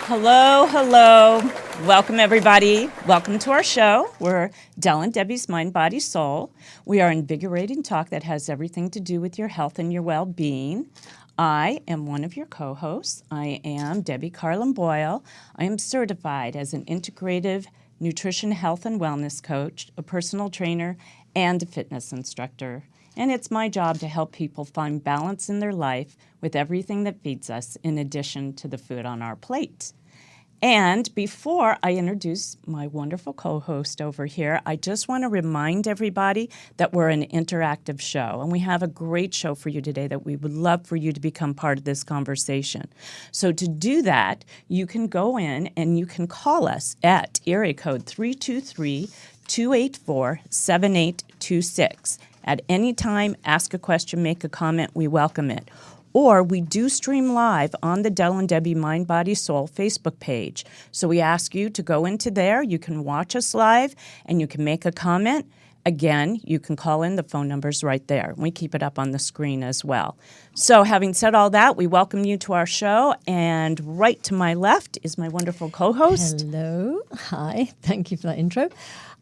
Hello, hello. Welcome, everybody. Welcome to our show. We're Del and Debbie's Mind, Body, Soul. We are invigorating talk that has everything to do with your health and your well-being. I am one of your co-hosts. I am Debbie Carlin Boyle. I am certified as an integrative nutrition, health, and wellness coach, a personal trainer, and a fitness instructor. And it's my job to help people find balance in their life with everything that feeds us, in addition to the food on our plate. And before I introduce my wonderful co-host over here, I just want to remind everybody that we're an interactive show, and we have a great show for you today that we would love for you to become part of this conversation. So to do that, you can go in and you can call us at area code 323-284-7826. At any time, ask a question, make a comment, we welcome it. Or we do stream live on the Del and Debbie Mind, Body, Soul Facebook page. So we ask you to go into there. You can watch us live and you can make a comment. Again, you can call in. The phone number's right there. We keep it up on the screen as well. So having said all that, we welcome you to our show. And right to my left is my wonderful co-host. Hello. Hi. Thank you for that intro.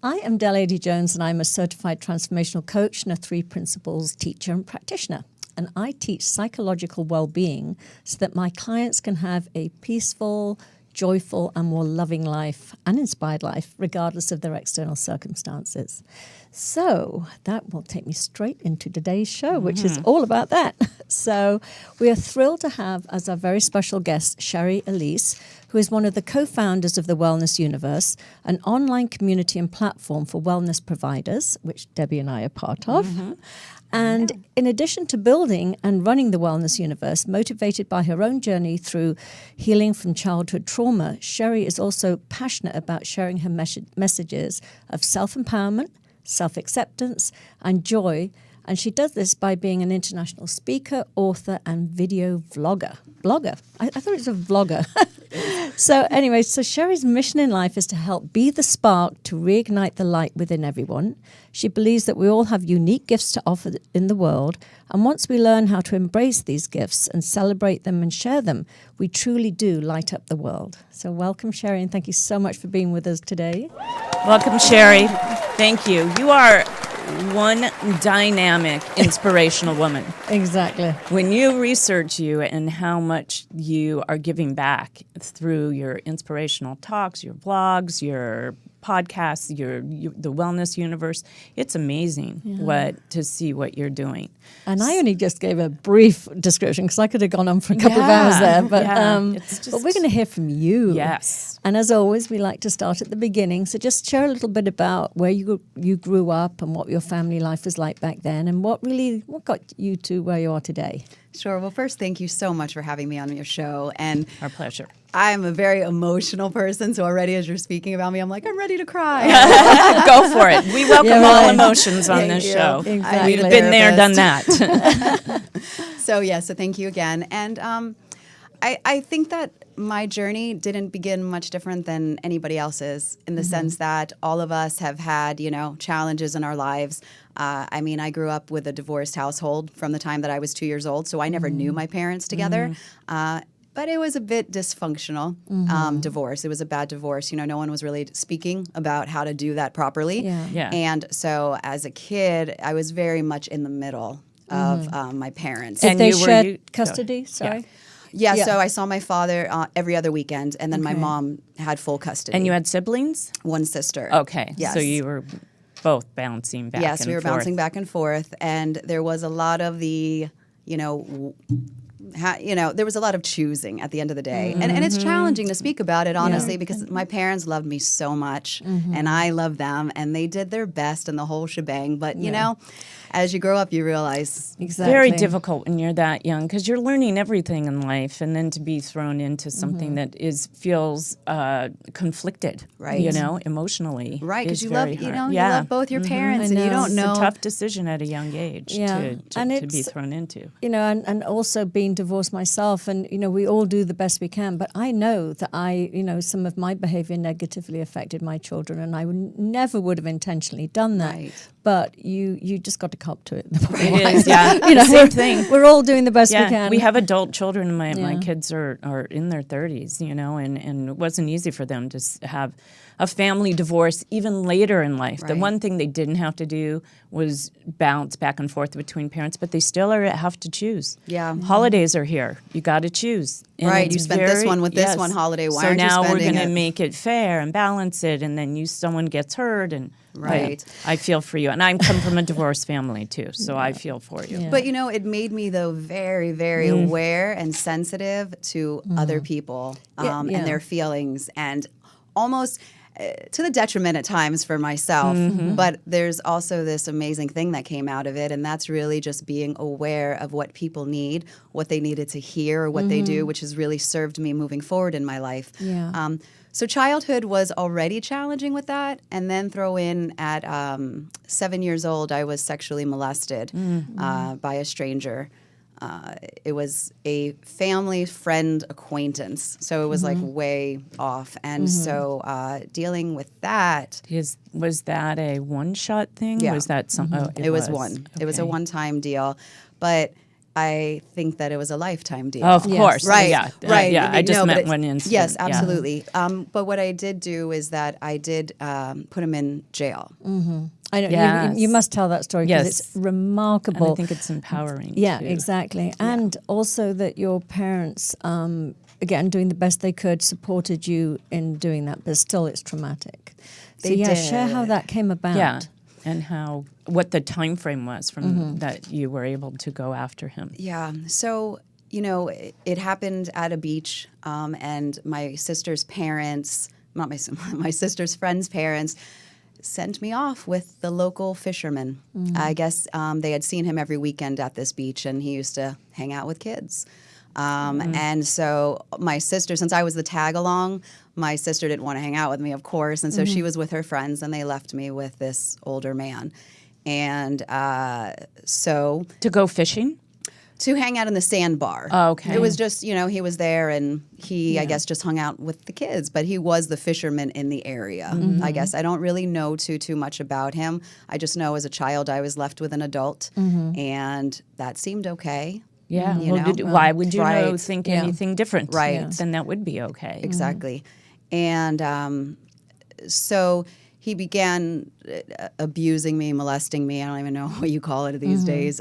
I am Del A.D. Jones, and I'm a certified transformational coach and a 3 principles teacher and practitioner. And I teach psychological well-being so that my clients can have a peaceful, joyful, and more loving life and inspired life, regardless of their external circumstances. So that will take me straight into today's show, which is all about that. So we are thrilled to have as our very special guest, Shari Alyse, who is one of the co-founders of the Wellness Universe, an online community and platform for wellness providers, which Debbie and I are part of. And in addition to building and running the Wellness Universe, motivated by her own journey through healing from childhood trauma, Shari is also passionate about sharing her messages of self-empowerment, self-acceptance, and joy. And she does this by being an international speaker, author, and video vlogger. Blogger. I thought it was a vlogger. So anyway, so Shari's mission in life is to help be the spark to reignite the light within everyone. She believes that we all have unique gifts to offer in the world. And once we learn how to embrace these gifts and celebrate them and share them, we truly do light up the world. So welcome, Shari, and thank you so much for being with us today. Welcome, Shari. Thank you. You are one dynamic, inspirational woman. Exactly. When you research you and how much you are giving back through your inspirational talks, your vlogs, your podcasts, the Wellness Universe, it's amazing to see what you're doing. And I only just gave a brief description because I could have gone on for a couple of hours there. But but we're going to hear from you. Yes. And as always, we like to start at the beginning. So just share a little bit about where you grew up and what your family life was like back then, and what got you to where you are today. Sure. Well, first, thank you so much for having me on your show. And our pleasure. I'm a very emotional person, so already as you're speaking about me, I'm like, I'm ready to cry. Go for it. We welcome all emotions on this show. Exactly. We've been there, done that. So thank you again. And I think that my journey didn't begin much different than anybody else's, in the sense that all of us have had, challenges in our lives. I grew up with a divorced household from the time that I was 2 years old, so I never knew my parents together. But it was a bit dysfunctional divorce. It was a bad divorce. No one was really speaking about how to do that properly. Yeah. And so as a kid, I was very much in the middle of my parents. Did they share custody? Sorry. Yeah, so I saw my father every other weekend, and then my mom had full custody. And you had siblings? One sister. Okay. Yes. So you were both bouncing back and forth. Yes, we were bouncing back and forth, and there was a lot of the, there was a lot of choosing at the end of the day. And it's challenging to speak about it, honestly, because my parents loved me so much, and I love them, and they did their best in the whole shebang. But, as you grow up, you realize. Exactly. Very difficult when you're that young, because you're learning everything in life, and then to be thrown into something that feels conflicted, right? Emotionally, right? Because you love, you love both your parents, and you don't know. It's a tough decision at a young age to be thrown into. And also being divorced myself, and we all do the best we can. But I know that some of my behavior negatively affected my children, and I never would have intentionally done that. Right. but you just got to cop to it. It is, yeah. You Same thing. We're all doing the best we Yeah, can. we have adult children. My kids are in their 30s, and it wasn't easy for them to have a family divorce even later in life. The Right. one thing they didn't have to do was bounce back and forth between parents, but they still have to choose. Yeah. Holidays are here. You got to choose. And Right, it's you spent this one with this one holiday. Why so aren't you now we're spending going to it? make it fair and balance it, and then someone gets hurt, and Right. I feel for you, and I come from a divorced family too, so I feel for you. Yeah. But it made me though very, very aware and sensitive to other people Yeah. and their feelings, and almost to the detriment at times for myself. But there's also this amazing thing that came out of it, and that's really just being aware of what people need, what they needed to hear, or what they do, which has really served me moving forward in my life. Yeah. So childhood was already challenging with that, and then throw in at 7 years old, I was sexually molested by a stranger. It was a family friend acquaintance, so it was like way off. And so dealing with that, Was that a one-shot thing? Yeah. Was that some? Oh, it was one. It was a Okay. one-time deal, but I think that it was a lifetime deal. Of Yes. course, Right, Yeah, right. Yeah, I just No, but meant one incident. Yes, yeah. absolutely. But what I did do is that I did put him in jail. I know Yes. you must tell that story because Yes. it's And remarkable. I think it's empowering. Yeah, too. exactly. And also that your parents, again, doing the best they could, supported you in doing that, but still it's traumatic. So They share how did. that came about. Yeah, and what the time frame was from that you were able to go after him. Yeah. So, it happened at a beach, and my sister's parents, not my sister's friend's parents, sent me off with the local fisherman. I guess they had seen him every weekend at this beach, and he used to hang out with kids. And so my sister, since I was the tag along, my sister didn't want to hang out with me, of course. And so she was with her friends, and they left me with this older man. And so To go fishing? to hang out in the sandbar. Oh, okay. It was just, he was there, and he, I guess, just hung out with the kids. But he was the fisherman in the area. I guess I don't really know too much about him. I just know as a child I was left with an adult, and that seemed okay. Yeah. You Well, know? why would you Right. think Yeah. anything different? Right. Yeah. Then that would be okay. Exactly. And so he began abusing me, molesting me. I don't even know what you call it these days.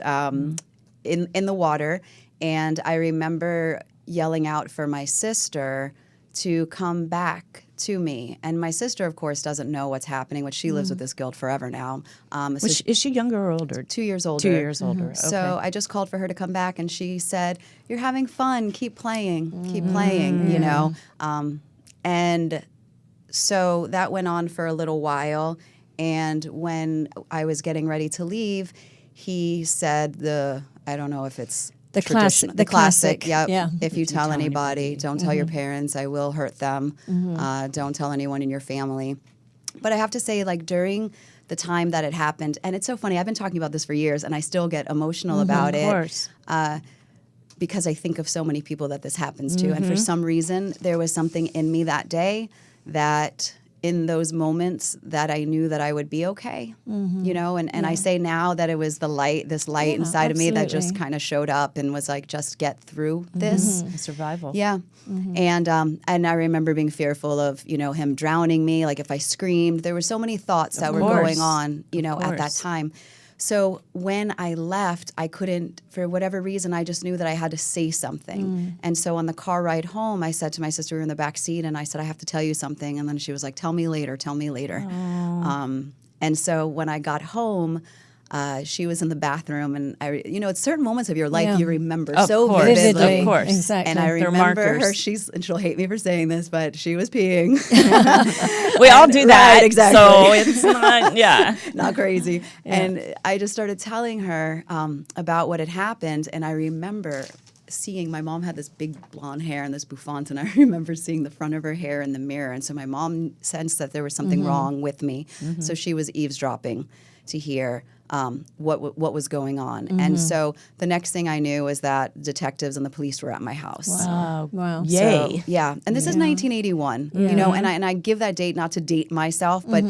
In the water. And I remember yelling out for my sister to come back to me. And my sister, of course, doesn't know what's happening, which she lives with this guilt forever now. So Is she younger or older? 2 years older. 2 years older. Okay. So I just called for her to come back, and she said, "You're having fun. Keep playing. Keep playing." And so that went on for a little while. And when I was getting ready to leave, he said I don't know if it's The traditional- classic- the the classic, classic. Yep. yeah. If you tell anybody, don't tell your parents. I will hurt them. Don't tell anyone in your family. But I have to say, like, during the time that it happened, and it's so funny, I've been talking about this for years, and I still get emotional about it. Of course. Because I think of so many people that this happens to. And for some reason, there was something in me that day that in those moments that I knew that I would be okay, and I say now that it was this light inside of me that just absolutely. kind of showed up and was like, just get through this. Survival. Yeah. And I remember being fearful of, him drowning me. Like if I screamed, there were so many thoughts that were course. going on, at that course. time. So when I left, I couldn't, for whatever reason, I just knew that I had to say something. And so on the car ride home, I said to my sister, we were in the back seat, and I said, I have to tell you something. And then she was like, tell me later. And so when I got home, she was in the bathroom, and it's certain moments of your life Yeah. you remember Of so course. vividly. Of course. Exactly. And I They're remember markers. her, and she'll hate me for saying this, but she was peeing. We all do that. Right, exactly. So it's not, yeah. Not crazy. And I just started telling her about what had happened, and I remember seeing my mom had this big blonde hair and this bouffant, and I remember seeing the front of her hair in the mirror. And so my mom sensed that there was something wrong with me. So she was eavesdropping to hear what was going on. And so the next thing I knew was that detectives and the police were at my house. Wow. Yay. So, yeah, and this is 1981, and I give that date not to date myself, but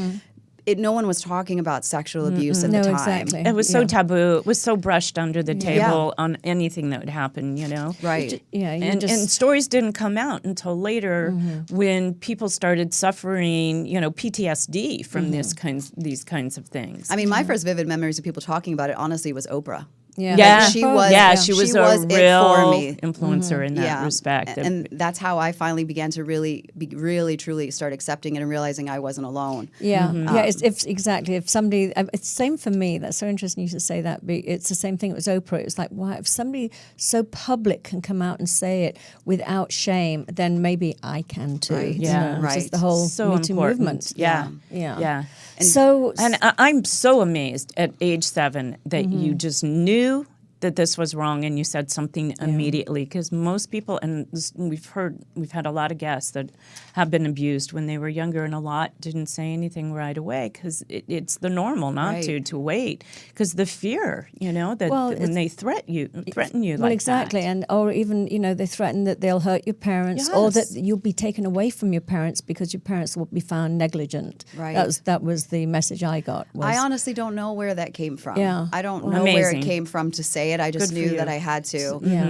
no one was talking about sexual abuse at No, the time. exactly. It was so Yeah. taboo. It was so brushed under the table on anything that would happen, you know? Right. Yeah, you And just stories didn't come out until later when people started suffering, you know, PTSD from these kinds of things. I mean, my first vivid memories of people talking about it, honestly, was Oprah. yeah, Yeah, she was- she was she a was it real for me. influencer in that respect. And that's how I finally began to really, truly start accepting it and realizing I wasn't alone. Yeah, yeah. If exactly, if somebody, it's the same for me. That's so interesting you should say that. But it's the same thing. It was Oprah. It was like, wow, if somebody so public can come out and say it without shame, then maybe I can too. Right. You Yeah. know, it's just Right. the whole So Me Too important. movement. Yeah. Yeah. Yeah. So And I'm so amazed at age 7 that you just knew that this was wrong and you said something immediately, because most people, and we've had a lot of guests that have been abused when they were younger, and a lot didn't say anything right away because it's the normal not Right. to wait, because the fear, you know, that Well, when they threaten you well, like exactly, that. and or even they threaten that they'll hurt your parents, or that Yes. you'll be taken away from your parents because your parents will be found negligent. Right. That was the message I got. Was, I honestly don't know where that came from. Yeah. I don't know where Amazing. it came from to say it. I just Good for knew that you. I had to. Yeah.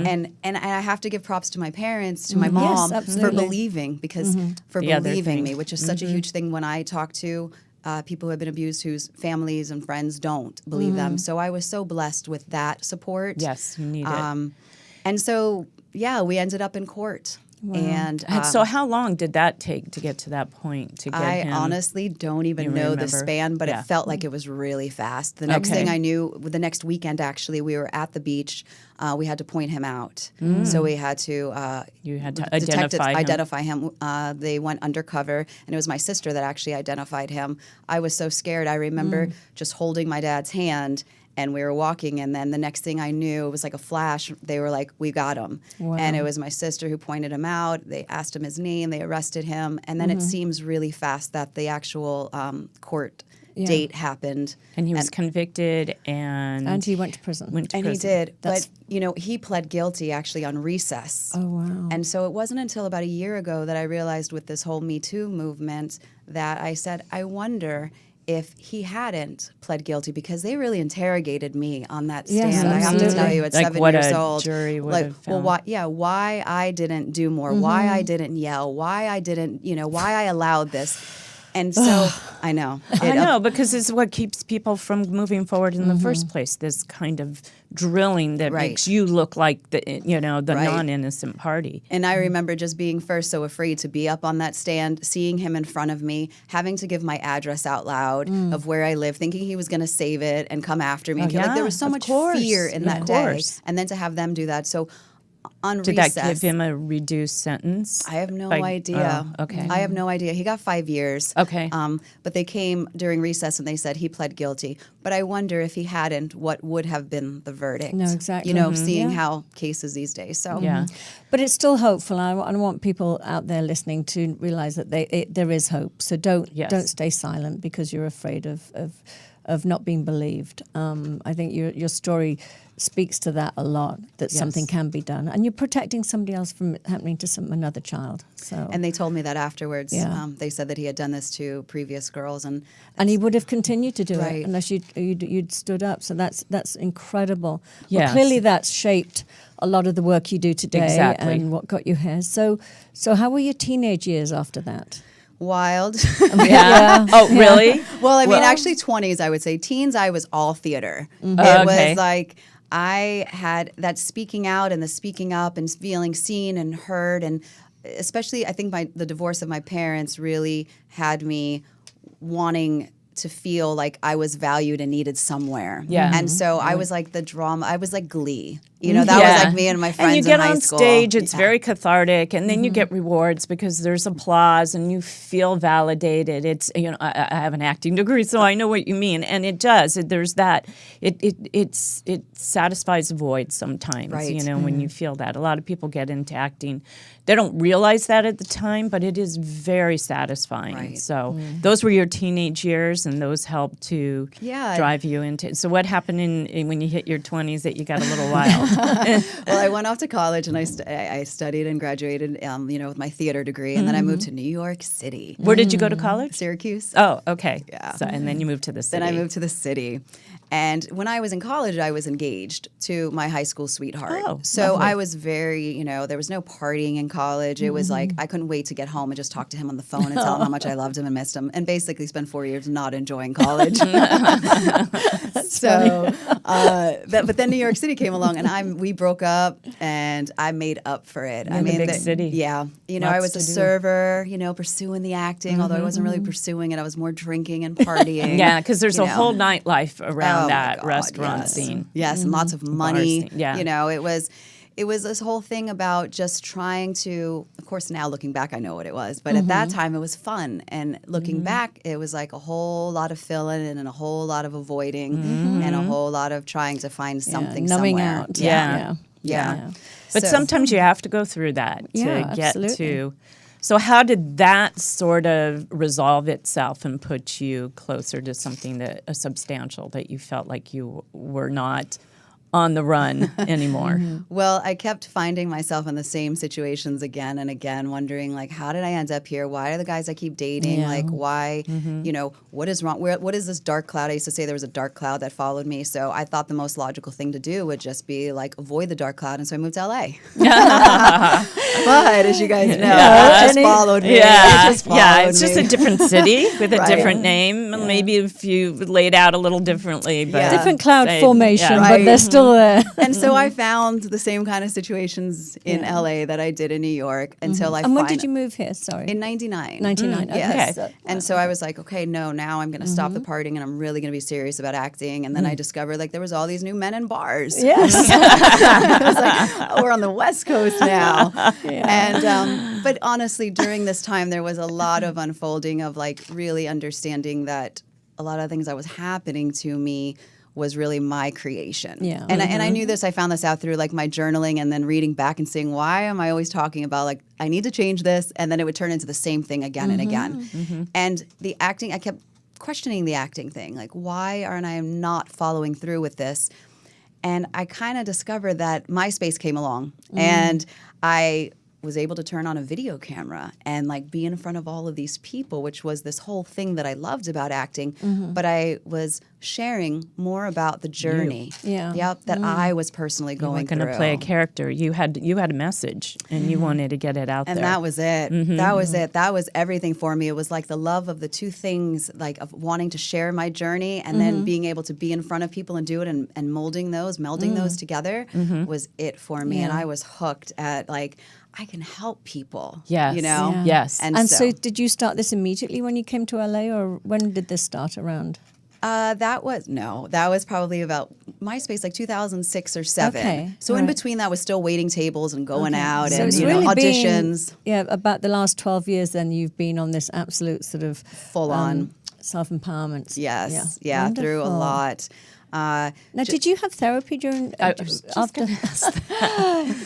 And I have to give props to my parents, to my Yes, mom for absolutely. believing, because for The other believing thing. me, which is such a huge thing when I talk to people who have been abused whose families and friends don't believe them. So I was so blessed with that support. Yes, you need it. And so, yeah, we ended up in court. And And so how long did that take to get to that point, to get I him? honestly don't even You know the remember? span, but Yeah. it felt like it was really fast. The next Okay. thing I knew, the next weekend actually, we were at the beach. We had to point him out. So we had to. You had to detectives identify him. him. They went undercover, and it was my sister that actually identified him. I was so scared. I remember just holding my dad's hand. And we were walking, and then the next thing I knew, it was like a flash. They were like, "We got him," and it was my sister who pointed him out. They asked him his name. They arrested him, and then it seems really fast that the actual court date happened. And he was convicted, and he went to prison. And he did, but he pled guilty actually on recess. Oh wow! And so it wasn't until about a year ago that I realized with this whole Me Too movement that I said, I wonder if he hadn't pled guilty, because they really interrogated me on that stand. Yes, I have to absolutely. tell you, at Like 7 what years a old, jury would like, have well, found. why I didn't do more, why I didn't yell, why I didn't, why I allowed this. And so I know. I know, because it's what keeps people from moving forward in the first place. This kind of drilling that Right. makes you look like the Right. non-innocent party. And I remember just being first so afraid to be up on that stand, seeing him in front of me, having to give my address out loud of where I live, thinking he was going to save it and come after me. Oh, Like, there was so yeah, of much course, fear in of that course. day. And then to have them do that. So on Did recess, that give him a reduced sentence? I have no Like, idea. oh, okay. I have no idea. He got 5 years. Okay. But they came during recess and they said he pled guilty. But I wonder if he hadn't, what would have been the verdict? No, exactly. Seeing Yeah. how cases these days. So Yeah. But it's still hopeful. I want people out there listening to realize that there is hope. So don't stay silent because you're afraid of not being believed. I think your story speaks to that a lot, that something can be done, and you're protecting somebody else from it happening to another child. So And they told me that afterwards. Yeah. They said that he had done this to previous girls, and he would have continued to do Right. it unless you'd stood up. So that's incredible. Yes. Well, clearly that's shaped a lot of the work you do today Exactly. and what got you here. So how were your teenage years after that? wild. Yeah. Oh, really? Well, I mean, actually 20s, I would say. Teens, I was all theater. It Okay. was like I had that speaking out and the speaking up and feeling seen and heard. And especially, I think the divorce of my parents really had me wanting to feel like I was valued and needed somewhere. Yeah. And so I was like the drama. I was like Glee. That was like me and my friends And you get in high on school. stage, it's Yeah. very cathartic, and then you get rewards because there's applause and you feel validated. It's I have an acting degree, so I know what you mean, and it does. There's that. It satisfies a void sometimes. Right. When you feel that. A lot of people get into acting they don't realize that at the time, but it is very satisfying. Right. So those were your teenage years, and those helped to Yeah. drive you into. So what happened when you hit your 20s that you got a little wild? Well, I went off to college and I studied and graduated, with my theater degree, and then I moved to New York City, Where did you go to college? Syracuse. Oh, okay. Yeah. So, and then you moved to the city. Then I moved to the city. And when I was in college, I was engaged to my high school sweetheart. Oh, so lovely. I was very, there was no partying in college. It was like I couldn't wait to get home and just talk to him on the phone and tell him how much I loved him and missed him, and basically spend 4 years not enjoying college. But then New York City came along, and we broke up, and I made up for it. In the big city. Yeah. I Lots was to a do. server, pursuing the acting, although I wasn't really pursuing it. I was more drinking and partying. Yeah, because there's you a know. whole nightlife around Oh, my that God, restaurant yes. scene. Yes, and lots of money. scene, yeah. It was this whole thing about just trying to, of course, now looking back, I know what it was, but at that time it was fun. And looking back, it was like a whole lot of filling and a whole lot of avoiding and a whole lot of trying to find something numbing somewhere. out. Yeah. Yeah. But So- sometimes you have to go through that Yeah, to get absolutely. to. So how did that sort of resolve itself and put you closer to something substantial that you felt like you were not on the run anymore? Well, I kept finding myself in the same situations again and again, wondering, like, how did I end up here? Why are the guys I keep dating? Yeah. Like, why, what is wrong? What is this dark cloud? I used to say there was a dark cloud that followed me. So I thought the most logical thing to do would just be, like, avoid the dark cloud. And so I moved to LA. But as you guys know, it just followed me. Yeah, It just it's followed just me. a different city with a Right. different name. Maybe if you laid out a little differently, but Yeah. Different cloud say- formation, yeah. but Right. they're still there. And so I found the same kind of situations in LA that I did in New York until I And when find did you move here? Sorry. In 99. 99. Okay. Yes. Okay. And so I was like, okay, no, now I'm going to stop the partying and I'm really going to be serious about acting. And then I discovered like there was all these new men in bars. Yes. I was like, oh, we're on the West Coast now. And but honestly, during this time, there was a lot of unfolding of like really understanding that a lot of things that was happening to me was really my creation. Yeah. And I knew this. I found this out through like my journaling and then reading back and seeing why am I always talking about like I need to change this, and then it would turn into the same thing again and again. And the acting, I kept questioning the acting thing, like why aren't I not following through with this? And I kind of discovered that MySpace came along, and I was able to turn on a video camera and like be in front of all of these people, which was this whole thing that I loved about acting. But I was sharing more about the journey, that I was personally You going weren't going through. to play a character. You had a message, and you wanted to get it out And there. that was it. That was it. That was everything for me. It was like the love of the two things, like of wanting to share my journey and then being able to be in front of people and do it and melding those together was it for me. And I was hooked at like, I can help people. Yes. You know? Yeah. Yes. And so did you start this immediately when you came to LA, or when did this start around? That was probably about MySpace, like 2006 or 7. Okay, So in right. between that was still waiting tables and going out So and it's you know, really auditions. been, about the last 12 years then you've been on this absolute sort of Full on. self-empowerment. Yes. Yeah. Through a Wonderful. lot. Now, did you have therapy during I was just after? gonna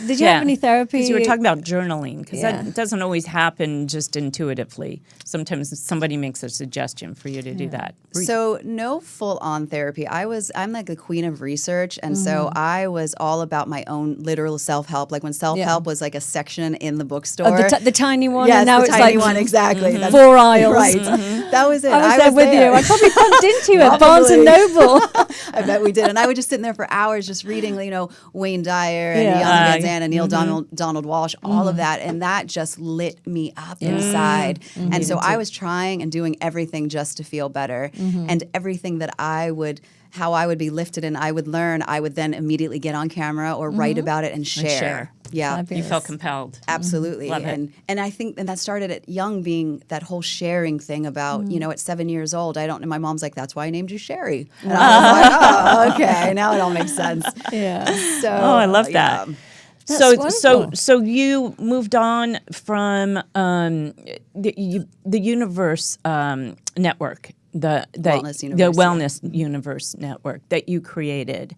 Did you have any therapy? Because you were talking about journaling, because Yeah. that doesn't always happen just intuitively. Sometimes somebody makes a suggestion for you to do that. So no full-on therapy. I'm like the queen of research, and so I was all about my own literal self-help. Like when self-help was like a section in the bookstore. the tiny one, Yes, and now the it's tiny like one, exactly. That's 4 aisles. right. That was it. I was there with you. I probably bumped into you at Barnes and Noble. I bet we did. And I would just sit in there for hours just reading, Wayne Dyer and Yeah. Young Van Zandt and Neil Donald Walsh, all of that. And that just lit me up inside. And so I was trying and doing everything just to feel better. And everything that how I would be lifted and I would learn, I would then immediately get on camera or write about it and share. share. Yeah. You felt compelled. Absolutely. Love it. And I think that started at young, being that whole sharing thing about, at 7 years old, my mom's like, that's why I named you Shari. And I was like, oh, okay, now it all makes sense. Yeah. So Oh, I love that. yeah. So wonderful. so you moved on from the Universe network, Wellness the Universe, Wellness Universe network that you co-created.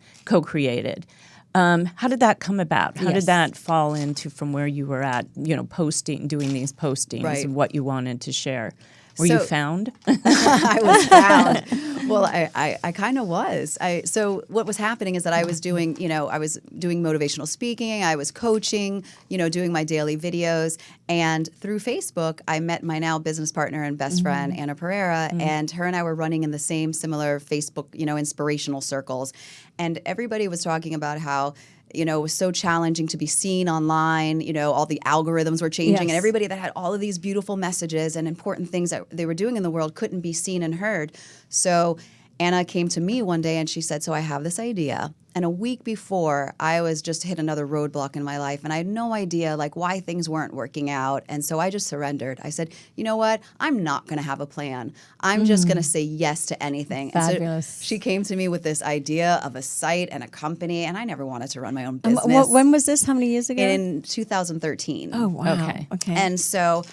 How did that come about? How Yes. did that fall into from where you were at, doing these postings Right. and what you wanted to share? Were you So- found? I was found. Well, I kind of was. So what was happening is that I was doing motivational speaking. I was coaching, doing my daily videos. And through Facebook, I met my now business partner and best friend, Anna Pereira. And her and I were running in the same similar Facebook, inspirational circles. And everybody was talking about how it was so challenging to be seen online. All the algorithms were changing, and Yes. everybody that had all of these beautiful messages and important things that they were doing in the world couldn't be seen and heard. So Anna came to me one day and she said, so I have this idea. And a week before, I was just hit another roadblock in my life, and I had no idea why things weren't working out. And so I just surrendered. I said, you know what? I'm not going to have a plan. I'm just going to say yes to anything. Fabulous. And so she came to me with this idea of a site and a company, and I never wanted to run my own And business. when was this? How many years ago? In 2013. Oh, wow. Okay. And so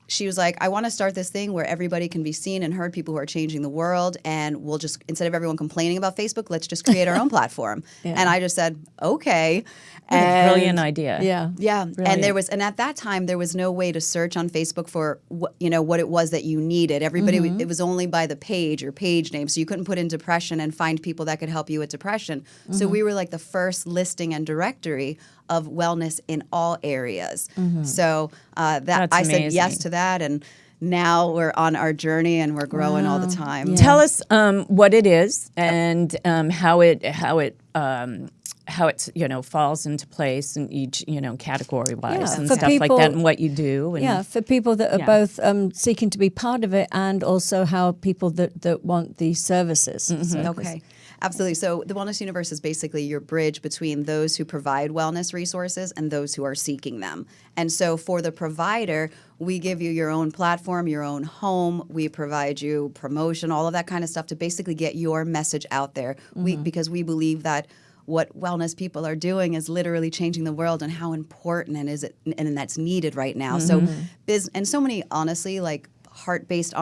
she was like, I want to start this thing where everybody can be seen and heard, people who are changing the world. And we'll just, instead of everyone complaining about Facebook, let's just create our own platform. Yeah. And I just said, okay. What a And brilliant idea. Yeah. yeah, Brilliant. and at that time there was no way to search on Facebook for what it was that you needed. Everybody, it was only by the page or page name, so you couldn't put in depression and find people that could help you with depression. So we were like the first listing and directory of wellness in all areas. So That's I said yes amazing. to that, and now we're on our journey and we're growing all the time. Tell us what it is and how it falls into place in each category wise Yeah, and for stuff like people- that and what you do. And Yeah, for people that are Yeah. both seeking to be part of it and also how people that want these services. So Okay. Absolutely. So the Wellness Universe is basically your bridge between those who provide wellness resources and those who are seeking them. And so for the provider, we give you your own platform, your own home. We provide you promotion, all of that kind of stuff to basically get your message out there. Because we believe that what wellness people are doing is literally changing the world, and how important and that's needed right now. So and so many, honestly, heart-based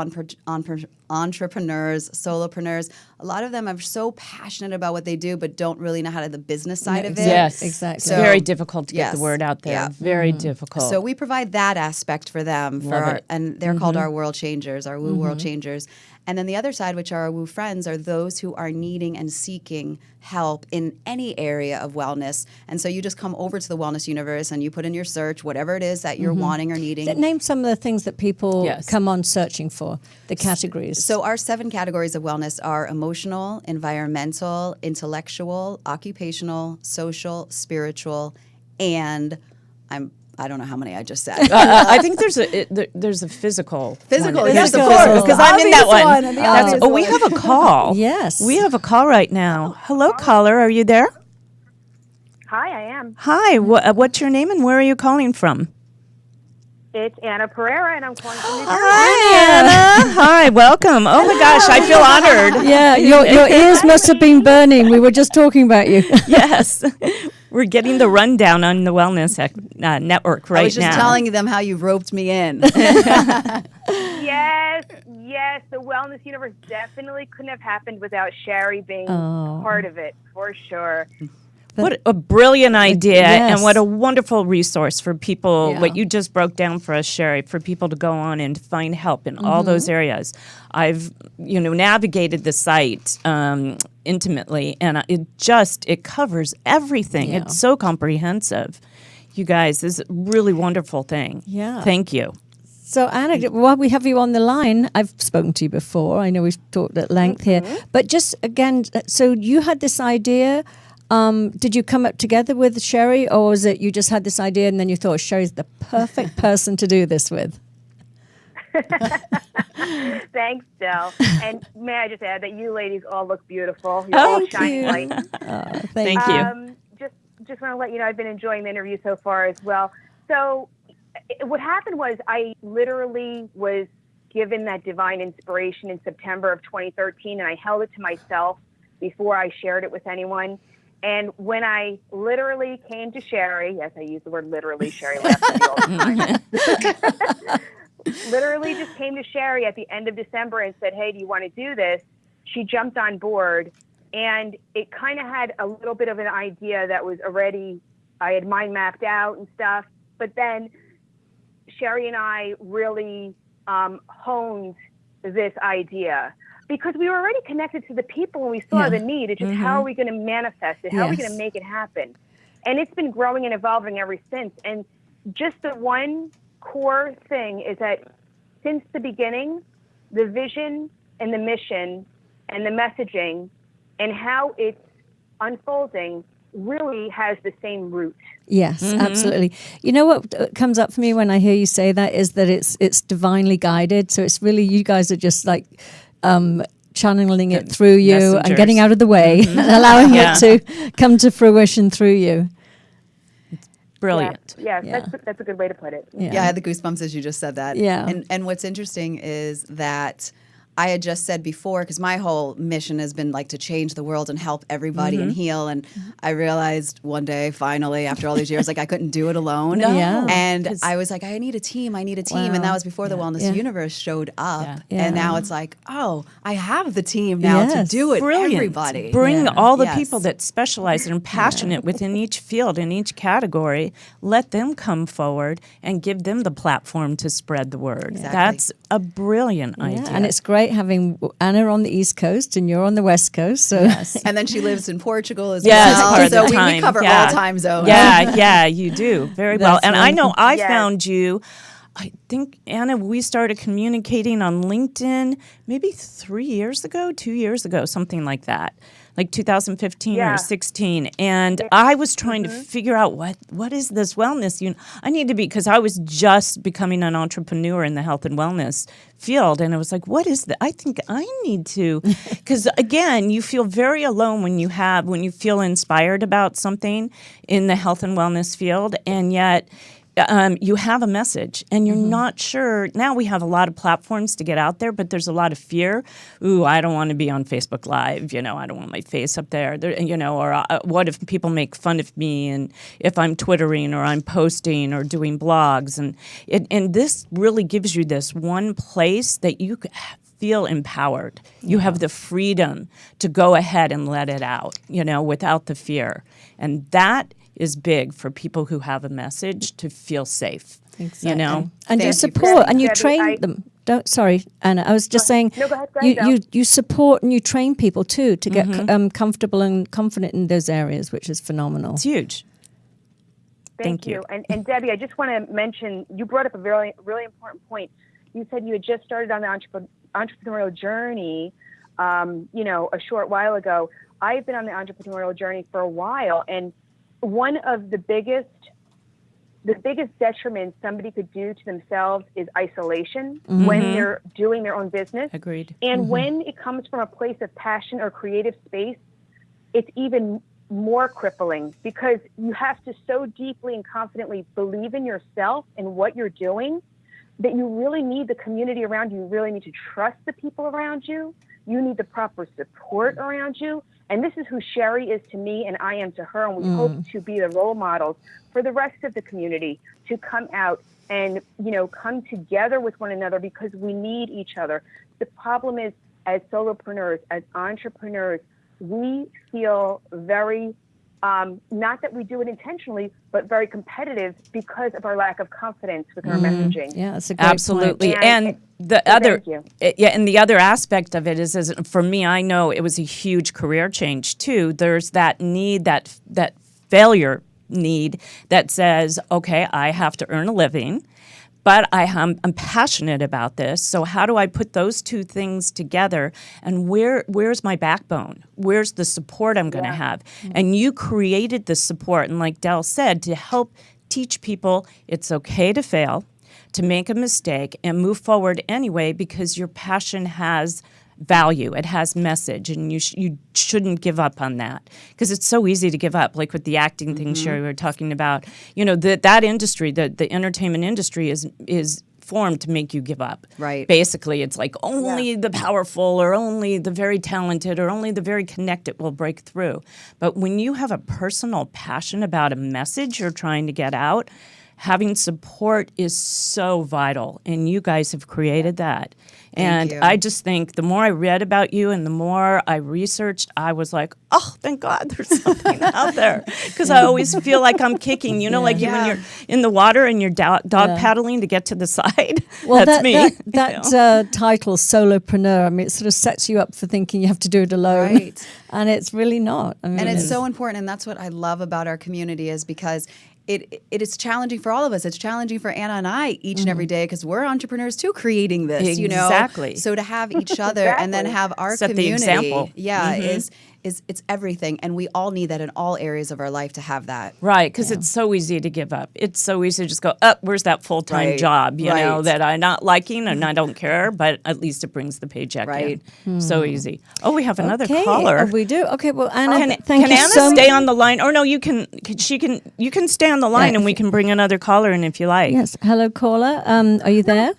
entrepreneurs, solopreneurs, a lot of them are so passionate about what they do but don't really know how to the business side of it. Yes, Exactly. It's So- very difficult to get Yes. the word out there. Yeah. Very difficult. So we provide that aspect for them, Love it. and they're called our world changers, our Woo world changers. And then the other side, which are our Woo friends, are those who are needing and seeking help in any area of wellness. And so you just come over to the Wellness Universe and you put in your search, whatever it is that you're wanting or needing. Name some of the things that people Yes. come on searching for, the categories. So our 7 categories of wellness are emotional, environmental, intellectual, occupational, social, spiritual, and I don't know how many I just said. I think there's a physical. Physical, one. yes, of Of course. course, because I'm in that Obvious one. one, and the obvious We one. have a call. Yes. We have a call right now. Hello, caller. Are you there? Hi, I am. Hi. What's your name and where are you calling from? It's Anna Pereira, and I'm calling from New Jersey. Hi, Anna. Hi. Welcome. Oh my gosh, I feel honored. Yeah, your ears must have been burning. We were just talking about you. Yes. We're getting the rundown on the Wellness Network right now. I was just telling them how you roped me in. Yes, the Wellness Universe definitely couldn't have happened without Shari being part of it, for sure. What a brilliant idea, Yes. and what a wonderful resource for people. Yeah. What you just broke down for us, Shari, for people to go on and find help in all those areas. I've navigated the site intimately, and it covers everything. Yeah. It's so comprehensive. You guys, this is a really wonderful thing. Yeah. Thank you. So, Anna, while we have you on the line, I've spoken to you before. I know we've talked at length here. But just again, so you had this idea. Did you come up together with Shari, or was it you just had this idea and then you thought Shari's the perfect person to do this with? Thanks, Del. And may I just add that you ladies all look beautiful. You're all Thank shining you. light. Thank you. Just want to let you know I've been enjoying the interview so far as well. So what happened was I literally was given that divine inspiration in September of 2013, and I held it to myself before I shared it with anyone. And when I literally came to Shari, yes, I use the word literally, Shari laughs at me all the time. Literally just came to Shari at the end of December and said, hey, do you want to do this? She jumped on board. And it kind of had a little bit of an idea that was already, I had mind mapped out and stuff. But then Shari and I really honed this idea because we were already connected to the people and we saw the need. It's just how are we going to manifest it? How are we going to make it happen? And it's been growing and evolving ever since. And just the one core thing is that since the beginning, the vision and the mission and the messaging and how it's unfolding really has the same root. Yes, absolutely. You know what comes up for me when I hear you say that is that it's divinely guided. So it's really, you guys are just like channeling it through you and getting out of the way and allowing it to come to fruition through you. Brilliant. Yeah, that's a good way to put it. Yeah, I had the goosebumps as you just said that. Yeah. And what's interesting is that I had just said before, because my whole mission has been like to change the world and help everybody and heal. And I realized one day, finally, after all these years, like I couldn't do it alone. Yeah. And I was like, I need a team. And that was before the Wellness Universe showed up. Yeah. And now it's like, oh, I have the team now to do it. Brilliant. Everybody. Bring all the people that specialize and are passionate within each field, in each category. Let them come forward and give them the platform to spread the word. Exactly. That's a brilliant idea. And it's great having Anna on the East Coast and you're on the West Coast. So And then she lives in Portugal as Yes, well. part of So the time. we cover Yeah. all time zones. Yeah, you do. Very well. That's And I know I Yes. found you, I think, Anna, we started communicating on LinkedIn maybe 2 years ago, something like that. Like 2015 Yeah. or 16. And I was trying to figure out what is this wellness? I need to be, because I was just becoming an entrepreneur in the health and wellness field. And I was like, what is that? I think I need to, because again, you feel very alone when you feel inspired about something in the health and wellness field. And yet, you have a message and you're not sure. Now we have a lot of platforms to get out there, but there's a lot of fear. Ooh, I don't want to be on Facebook Live. I don't want my face up there. Or what if people make fun of me and if I'm Twittering or I'm posting or doing blogs. And this really gives you this one place that you feel empowered. You have the freedom to go ahead and let it out, without the fear. And that is big for people who have a message to feel safe. Exactly. And you you, support and you Debbie, train them. Sorry, Anna. I was just saying. No, go ahead, you support and you train people too to get comfortable and confident in those areas, which is phenomenal. It's huge. Thank you. And Debbie, I just want to mention, you brought up a really, really important point. You said you had just started on the entrepreneurial journey, a short while ago. I've been on the entrepreneurial journey for a while, and one of the biggest detriments somebody could do to themselves is isolation when they're doing their own business. Agreed. And when it comes from a place of passion or creative space, it's even more crippling because you have to so deeply and confidently believe in yourself and what you're doing that you really need the community around you. You really need to trust the people around you. You need the proper support around you. And this is who Shari is to me and I am to her. And we hope to be the role models for the rest of the community to come out and, come together with one another because we need each other. The problem is, as solopreneurs, as entrepreneurs, we feel very, not that we do it intentionally, but very competitive because of our lack of confidence with our messaging. Yeah, that's a great Absolutely. point. And the thank you. and the other aspect of it is for me, I know it was a huge career change too. There's that need, that failure need that says, okay, I have to earn a living, but I'm passionate about this. So how do I put those two things together? And where's my backbone? Where's the support I'm going to have? And you created the support, and like Del said, to help teach people it's okay to fail, to make a mistake, and move forward anyway because your passion has value, it has message, and you shouldn't give up on that because it's so easy to give up. Like with the acting thing, Shari, we were talking about, that industry, the entertainment industry is formed to make you give up. Right. Basically, it's like only the powerful or only the very talented or only the very connected will break through. But when you have a personal passion about a message you're trying to get out, having support is so vital, and you guys have created that. And you. I just think the more I read about you and the more I researched, I was like, oh, thank God there's something out there. Because I always feel like I'm kicking, like when you're in the water and you're dog paddling to get to the side. Well, That's me. That title, solopreneur, I mean, it sort of sets you up for thinking you have to do it alone. Right. And it's really not. I mean, And it's so important, and that's what I love about our community is because it is challenging for all of us. It's challenging for Anna and I each and every day because we're entrepreneurs too, creating this. Exactly. So to have each other and then have our Set the community, example. is it's everything, and we all need that in all areas of our life to have that. Right, because it's so easy to give up. It's so easy to just go, where's that full-time Right, job, right. that I'm not liking and I don't care, but at least it brings the paycheck Right. in. So easy. Oh, we have another okay. caller. Oh, we do? Okay, well, Anna, thank Can you Anna so stay on the line? Or no, you can stay on the line Yeah, and we can bring another caller in if you like. Yes. Hello, caller. Are you there?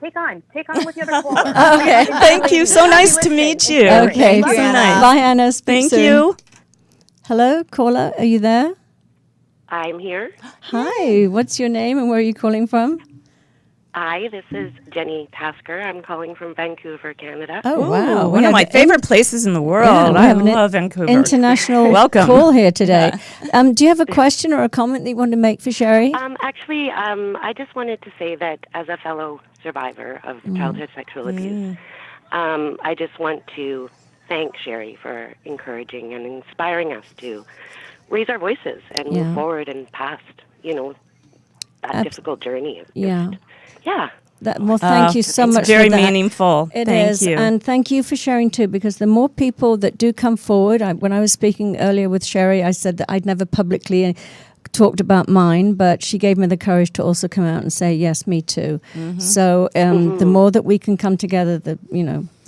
Take on with the other caller. Okay. Thank you. So nice to meet you. Okay. Thank you, so Anna. Bye, Anna. Speak Thank soon. you. Hello, caller. Are you there? I'm here. Hi. What's your name and where are you calling from? Hi, this is Jenny Tasker. I'm calling from Vancouver, Canada. Oh, wow. One of my favorite places in the world. we I have an love Vancouver. International Welcome. call here today. Do you have a question or a comment that you want to make for Shari? Actually, I just wanted to say that as a fellow survivor of childhood sexual abuse, I just want to thank Shari for encouraging and inspiring us to raise our voices and move forward and past, that difficult journey. Yeah. Well, thank you so much. It's very for that. meaningful. It Thank is, you. and thank you for sharing too. Because the more people that do come forward, when I was speaking earlier with Shari, I said that I'd never publicly talked about mine, but she gave me the courage to also come out and say, yes, me too. So the more that we can come together, the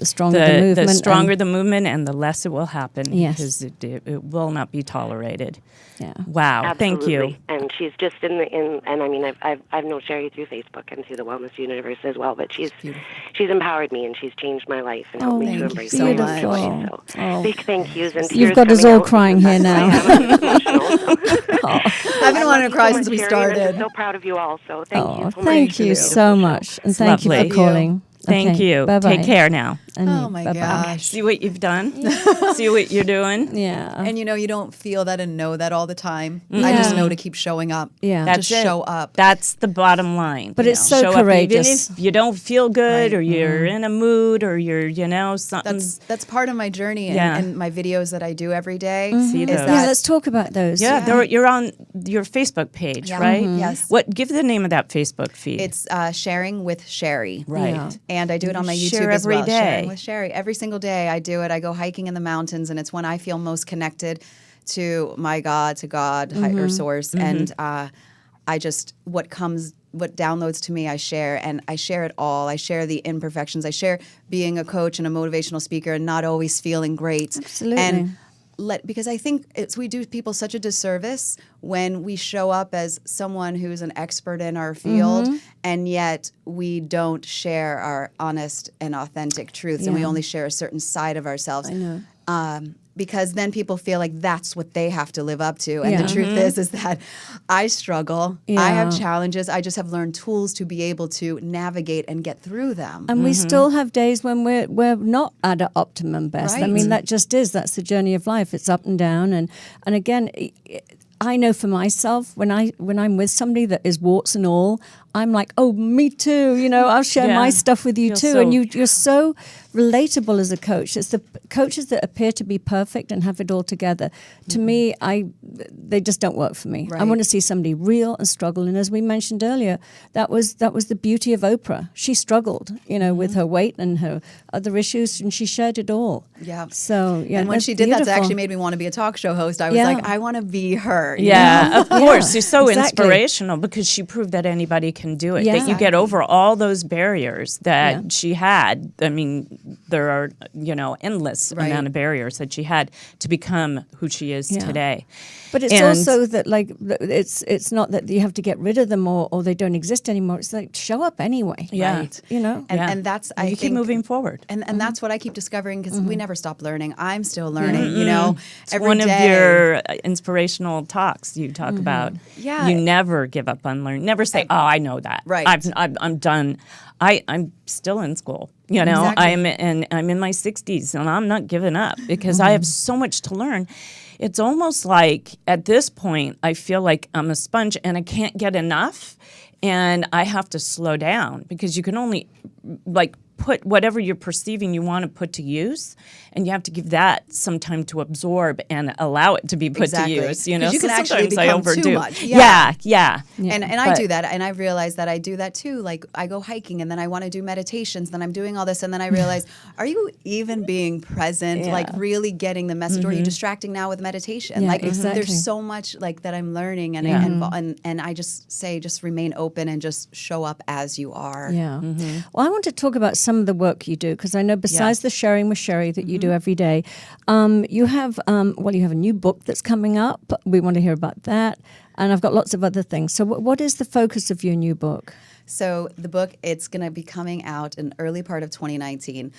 stronger the movement. The stronger the movement and the less it will happen. Yes. Because it will not be tolerated. Yeah. Wow. Absolutely. Thank you. And she's just and I mean I've known Shari through Facebook and through the Wellness Universe as well, but she's empowered me and she's changed my life and helped me to embrace so my much. joy. So big thank yous and You've tears got us coming all out crying because here now. I am emotional. I've been wanting to cry since we Shari, started. I'm so proud of you all. So thank you so much. Thank you so much, and thank you lovely. for calling. Thank Okay, you. Bye-bye. Take care now. And Oh you. my Bye-bye. gosh. See what you've done? See what you're doing? Yeah. And you don't feel that and know that all the time. I just know to keep showing up. Yeah. Just That's it. show up. That's the bottom line. But it's so Show courageous. Up even if you don't feel good Right. or you're in a mood or you're, something. That's part of my journey and my videos that I do every day. See is those. that Yeah, let's talk about those. You're on your Facebook page, Yeah. right? Yes. Give the name of that Facebook feed. it's sharing with Shari. right. Yeah. And I do it on my You YouTube share as every well. day. Sharing with Shari. Every single day I do it. I go hiking in the mountains, and it's when I feel most connected to my God, to God, higher source. And I just, what downloads to me, I share. And I share it all. I share the imperfections. I share being a coach and a motivational speaker and not always feeling great. Absolutely. And because I think we do people such a disservice when we show up as someone who's an expert in our field, and yet we don't share our honest and authentic truths, and we only share a certain side of ourselves. I know. Because then people feel like that's what they have to live up to. And the truth is that I struggle. Yeah. I have challenges. I just have learned tools to be able to navigate and get through them. And we still have days when we're not at our optimum best. I Right. mean, that's the journey of life. It's up and down. And again, I know for myself, when I'm with somebody that is warts and all, I'm like, oh, me too. I'll share my stuff with you too. And you're so relatable as a coach. It's the coaches that appear to be perfect and have it all together. To me, they just don't work for me. I want to see somebody real and struggle. And as we mentioned earlier, that was the beauty of Oprah. She struggled, with her weight and her other issues, and she shared it all. Yeah. So yeah, And when that's she did that, it beautiful. actually made me want to be a talk show host. I was Yeah. like, I want to be her. Yeah, of course. She's so exactly. inspirational because she proved that anybody can can do it. Yeah. That you get over all those barriers that Yeah. she had. I mean, there are, endless Right. amount of barriers that she had to become who she is Yeah. today. But it's And- also that it's not that you have to get rid of them or they don't exist anymore. It's like show up anyway. Yeah. Right. And Yeah. And that's, And I you think, keep moving forward. And that's what I keep discovering because we never stop learning. I'm still learning, It's every one day. of your inspirational talks you talk about. Yeah. You never give up on learning. Never say, "Oh, I know that. Right. I'm done." I'm still in school. Exactly. I'm in my 60s, and I'm not giving up because I have so much to learn. It's almost like at this point, I feel like I'm a sponge, and I can't get enough, and I have to slow down because you can only put whatever you're perceiving you want to put to use, and you have to give that some time to absorb and allow it to be put Exactly. to use. 'Cause you So can actually sometimes I become too overdo. much. Yeah. And I But- do that, and I realize that I do that too. Like I go hiking, and then I want to do meditations. Then I'm doing all this, and then I realize, are you even being present? Yeah. Like really getting the message, or are you distracting now with meditation? Yeah, like exactly. there's so much like that I'm learning, and and I just say, just remain open and just show up as you are. Yeah. Well, I want to talk about some of the work you do because I know besides the sharing with Shari that you do every day, you have you have a new book that's coming up. We want to hear about that, and I've got lots of other things. So, what is the focus of your new book? So the book, it's going to be coming out in early part of 2019.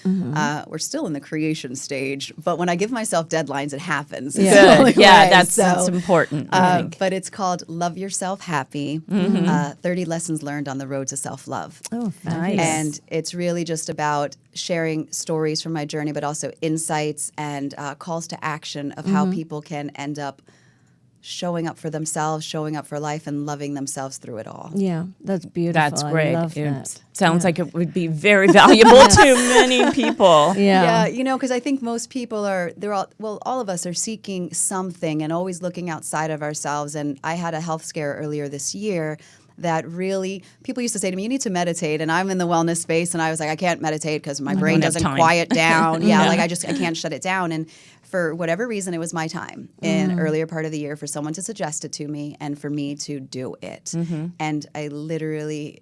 We're still in the creation stage, but when I give myself deadlines, it happens. It's the only Yeah, way. that's important. I think. But it's called Love Yourself Happy, 30 Lessons Learned on the Road to Self-Love. Oh, Nice. And it's really just about sharing stories from my journey, but also insights and calls to action of how people can end up showing up for themselves, showing up for life, and loving themselves through it all. Yeah, that's beautiful. That's great. I love It that. sounds like it would be very valuable to many people. Yeah. Yeah, because I think most people all of us are seeking something and always looking outside of ourselves. And I had a health scare earlier this year that really, people used to say to me, you need to meditate. And I'm in the wellness space, and I was like, I can't meditate because my brain don't have doesn't time. quiet down. I can't shut it down. And for whatever reason, it was my time in earlier part of the year for someone to suggest it to me and for me to do it. And I literally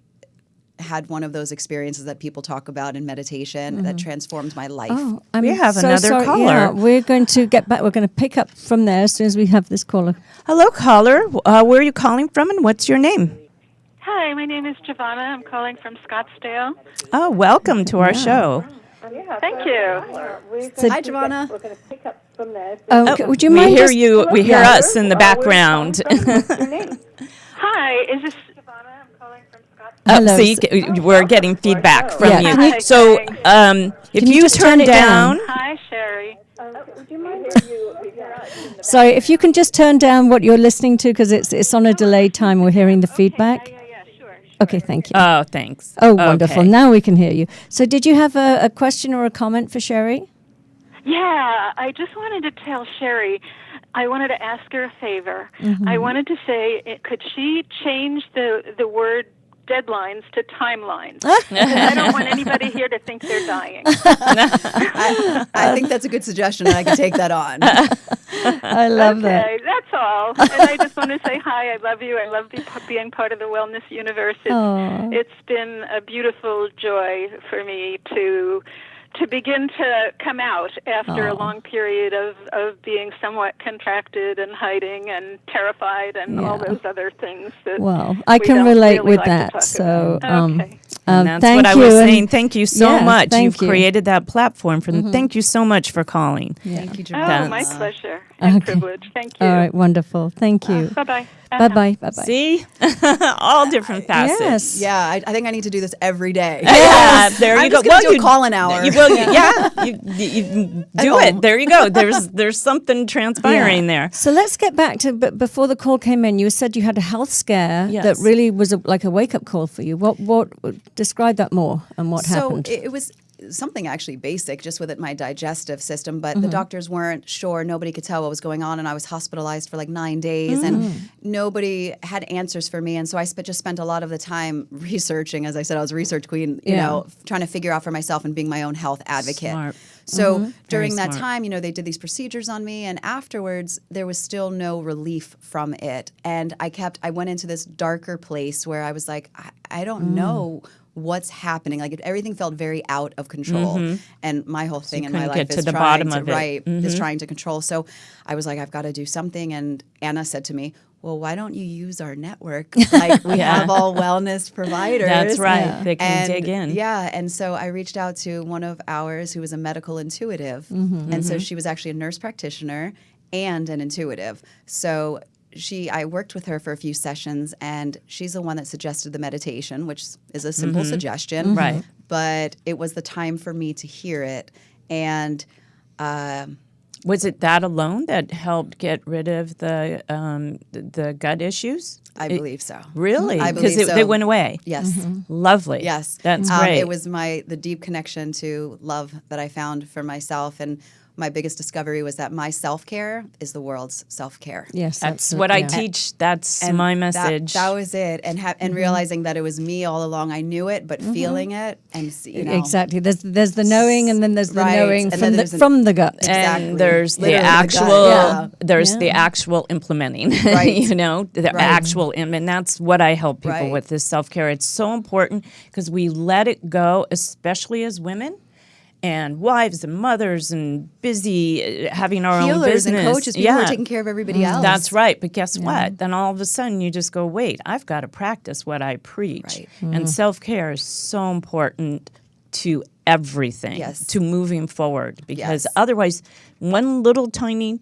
had one of those experiences that people talk about in meditation that transformed my life. Oh, I'm We have so another sorry. caller. Yeah, we're going to get back. We're going to pick up from there as soon as we have this caller. Hello, caller. Where are you calling from, and what's your name? Hi, my name is Giovanna. I'm calling from Scottsdale. Oh, welcome to our show. Thank you. Hi, Giovanna. Would you We mind hear just- you. We hear us in the background. Hi, is this Giovanna? I'm calling from Scottsdale. Hello. See, we're getting feedback from Yeah. you. Can you- So, if Can you you just turn turn it down? down, Hi, Shari. Sorry, if you can just turn down what you're listening to because it's on a delayed time. We're hearing the feedback. Yeah, sure. Okay, thank you. oh, thanks. Oh, wonderful. Okay. Now we can hear you. So did you have a question or a comment for Shari? Yeah, I just wanted to tell Shari, I wanted to ask her a favor. I wanted to say, could she change the word deadlines to timelines? Because I don't want anybody here to think they're dying. I think that's a good suggestion, and I can take that on. I love that. Okay, that's all. And I just want to say hi. I love you. I love being part of the wellness universe. It's been a beautiful joy for me to begin to come out after a long period of being somewhat contracted and hiding and terrified and all those other things that Well, I we can don't relate really with like to that. talk So, about. Okay. And that's thank what I you. was and- saying. Thank you so Yeah, much. thank You've you. created that platform for them. Thank you so much for calling. Thank you, Oh, Giovanna. my pleasure and privilege. Thank you. All right, wonderful. Thank you. Bye-bye. Bye-bye. Bye-bye. See? All different facets. Yes. Yeah, I think I need to do this every day. Yeah, there you I'm go. just gonna do a call-in hour. You do it. There you go. There's something transpiring there. So let's get back to before the call came in. You said you had a health scare Yes. that really was like a wake up call for you. What describe that more and what So happened? it was something actually basic, just with my digestive system. But the doctors weren't sure. Nobody could tell what was going on. And I was hospitalized for like 9 days. And nobody had answers for me. And so I just spent a lot of the time researching. As I said, I was a research queen, you know, trying to figure out for myself and being my own health advocate. Smart. So during that smart. time, you know, they did these procedures on me, and afterwards there was still no relief from it. And I went into this darker place where I was like, I don't know what's happening. Like everything felt very out of control. And my whole thing in my couldn't life get is to the trying bottom to, of it. right, is trying to control. So I was like, I've got to do something. And Anna said to me, well, why don't you use our network? Like we have all wellness providers. That's right. They can dig in. Yeah. And so I reached out to one of ours who was a medical intuitive. And so she was actually a nurse practitioner and an intuitive. So I worked with her for a few sessions, and she's the one that suggested the meditation, which is a simple suggestion. Right. But it was the time for me to hear it. And Was it that alone that helped get rid of the gut issues? I believe so. Really? I Because believe so. they went away. Yes. Lovely. Yes. That's great. It was the deep connection to love that I found for myself. And my biggest discovery was that my self-care is the world's self-care. Yes, That's what I teach. That's And my message. That was it. And realizing that it was me all along. I knew it, but feeling it and, you know. Exactly. There's the knowing, and then there's the Right. knowing And then there's from the gut. Exactly. And there's the Literally the gut. actual, Yeah. there's the actual implementing, Right. you know, the actual, and that's what I help people Right. with is self-care. It's so important because we let it go, especially as women and wives and mothers and busy having our own Healers business. and coaches, people who are taking care of everybody else. That's right. But guess what? Then all of a sudden you just go, wait, I've got to practice what I preach. Right. And self-care is so important to everything, Yes. to moving forward. Because Yes. otherwise, one little tiny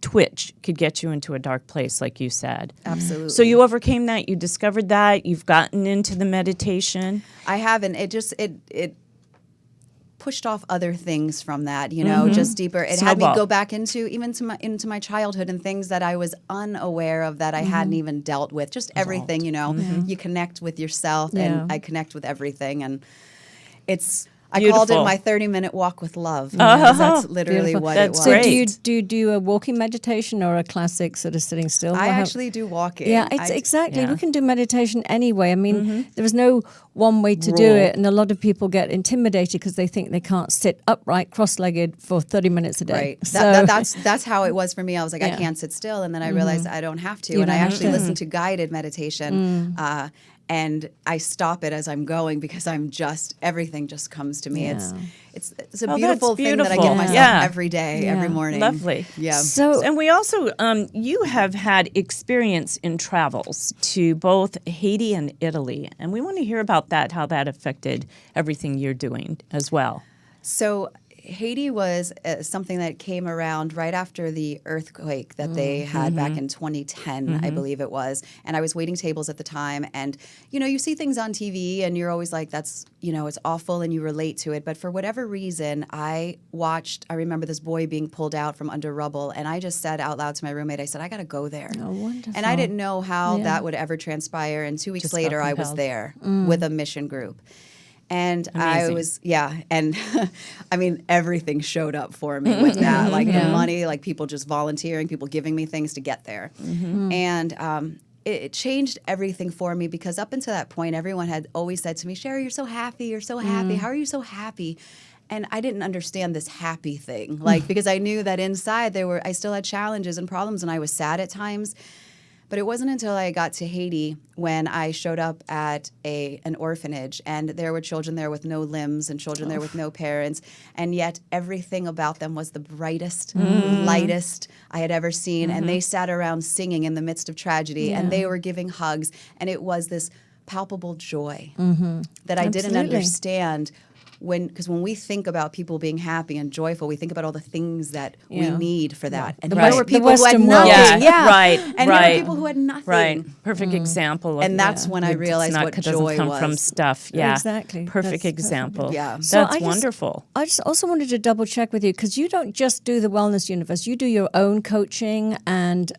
twitch could get you into a dark place, like you said. Absolutely. So you overcame that. You discovered that. You've gotten into the meditation. I haven't. It pushed off other things from that, you know, just deeper. It had me Snowball. go back into my childhood and things that I was unaware of that I hadn't even dealt with. Just everything, you know. You connect with yourself, and I connect with everything, and it's. I called it Beautiful. my 30-minute walk with love. Because that's literally Beautiful. what That's it was. So great. do you do a walking meditation or a classic sort of sitting still? I Well, how- actually do walking. Yeah, it's exactly. Yeah. We can do meditation anyway. I mean, there is no one way to do Rule. it, and a lot of people get intimidated because they think they can't sit upright, cross-legged for 30 minutes a day. Right. So That's how it was for me. I was like, I can't sit still, and then I realized I don't have to. You And I don't have actually to. listen to guided meditation, and I stop it as I'm going because everything just comes to me. Yeah. It's a Oh, beautiful that's thing that I beautiful. give myself Yeah. every day, every morning. Lovely. Yeah. So And we also, you have had experience in travels to both Haiti and Italy, and we want to hear about that, how that affected everything you're doing as well. So Haiti was something that came around right after the earthquake that they had back in 2010, I believe it was. And I was waiting tables at the time. And, you know, you see things on TV and you're always like, that's, you know, it's awful and you relate to it. But for whatever reason, I remember this boy being pulled out from under rubble. And I just said out loud to my roommate, I said, I got to go there. Oh, wonderful. And I didn't know how that would ever transpire. And 2 weeks Just later, felt I was compelled. there with a mission group. And Amazing. and I mean, everything showed up for me with that, like the money, like people just volunteering, people giving me things to get there. And it changed everything for me because up until that point, everyone had always said to me, Shari, you're so happy, you're so happy. How are you so happy? And I didn't understand this happy thing, like, because I knew that inside I still had challenges and problems and I was sad at times. But it wasn't until I got to Haiti when I showed up at an orphanage, and there were children there with no limbs and children there with no parents, and yet everything about them was the brightest, lightest I had ever seen, and they sat around singing in the midst of tragedy, and they were giving hugs, and it was this palpable joy that I didn't Absolutely. understand. Because when we think about people being happy and joyful, we think about all the things that we need for that. And Right. there were The people who had Western nothing. world. Yeah, right, And there right. were people who had nothing. Right. Perfect example. Of And that's when I It's realized not, what it doesn't joy come was. from stuff. Yeah. Exactly. Perfect That's example. perfect. Yeah. So That's I just- wonderful. I just also wanted to double check with you because you don't just do the Wellness Universe, you do your own coaching and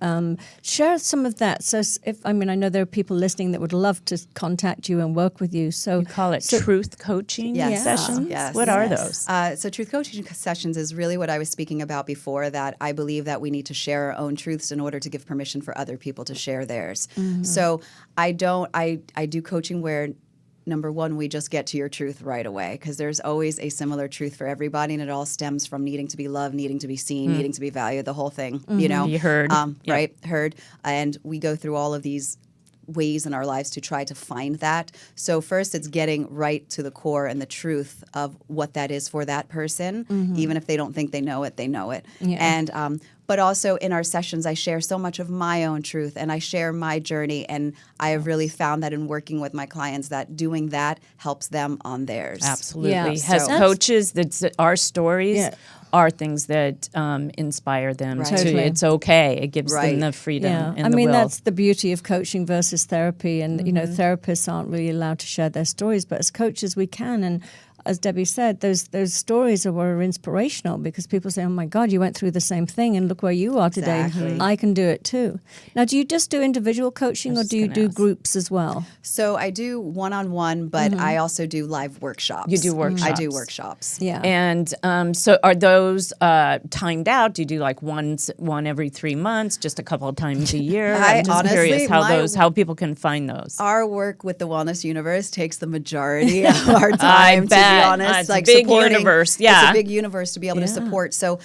share some of that. So I know there are people listening that would love to contact you and work with you. So You call it truth coaching Yes. sessions? sessions? Yes. What are Yes. those? So truth coaching sessions is really what I was speaking about before, that I believe that we need to share our own truths in order to give permission for other people to share theirs. So I do coaching where, number one, we just get to your truth right away, because there's always a similar truth for everybody, and it all stems from needing to be loved, needing to be seen, needing to be valued, the whole thing, you know? Be heard. Yep. Right, heard. And we go through all of these ways in our lives to try to find that. So first, it's getting right to the core and the truth of what that is for that person, even if they don't think they know it, they know it. Yeah. And but also in our sessions, I share so much of my own truth, and I share my journey, and I have really found that in working with my clients, that doing that helps them on theirs. Absolutely. Yeah. As So- coaches, that's our stories Yeah. are things that inspire them Right. to. Totally. It's okay. It gives Right. them the freedom Yeah, and I the mean will. that's the beauty of coaching versus therapy, and you know therapists aren't really allowed to share their stories, but as coaches we can. And as Debbie said, those stories are inspirational, because people say, "Oh my God, you went through the same thing, and look where you are today. Exactly. I can do it too." Now, do you just do individual coaching, or just do you gonna do ask. groups as well? So I do one-on-one, but I also do live workshops. You do workshops. I do workshops. Yeah. And so are those timed out? Do you do like one every 3 months, just a couple of times a year? I I'm just honestly, curious my- how people can find those. Our work with the Wellness Universe takes the majority of our time, to be bet. honest. It's a big supporting- universe, It's yeah. a big universe to be able to support. So